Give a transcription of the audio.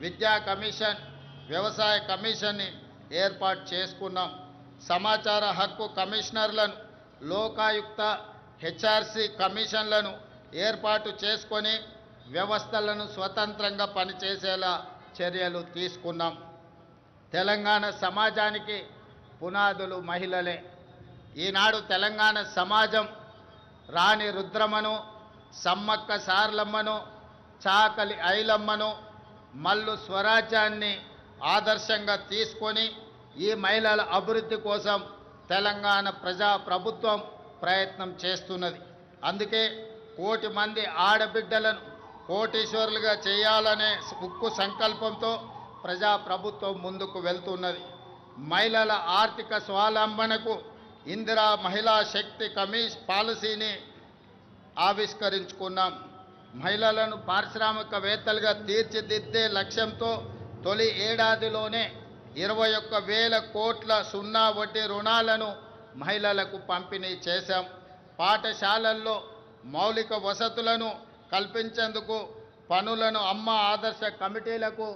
విద్యా కమిషన్, వ్యవసాయ కమిషన్ని ఏర్పాటు చేసుకున్నాం. సమాచార హక్కు కమిషనర్లను, లోకాయుక్త, హెచ్ఆర్సీ కమిషన్లను ఏర్పాటు చేసుకొని వ్యవస్థలను స్వతంత్రంగా పనిచేసేలా చర్యలు తీసుకున్నాం. తెలంగాణ సమాజానికి పునాదులు మహిళలే. ఈనాడు తెలంగాణ సమాజం రాణి రుద్రమను, సమ్మక్క సార్లమ్మను, చాకలి ఐలమ్మను, మల్లు స్వరాజ్యాన్ని ఆదర్శంగా తీసుకొని ఈ మహిళల అభివృద్ధి కోసం తెలంగాణ ప్రజా ప్రభుత్వం ప్రయత్నం చేస్తున్నది. అందుకే 1 కోటి మంది ఆడబిడ్డలను కోటీశ్వరులుగా చేయాలనే ఉక్కు సంకల్పంతో ప్రజా ప్రభుత్వం ముందుకు వెళ్తున్నది. మహిళల ఆర్థిక స్వావలంబనకు ఇందిరా మహిళా శక్తి పాలసీని ఆవిష్కరించుకున్నాం. మహిళలను పారిశ్రామికవేత్తలుగా తీర్చిదిద్దే లక్ష్యంతో తొలి ఏడాదిలోనే 21,000 కోట్ల సున్నా వడ్డీ రుణాలను మహిళలకు పంపిణీ చేశాం. పాఠశాలల్లో మౌలిక వసతులను కల్పించేందుకు పనులను అమ్మ ఆదర్శ కమిటీలకు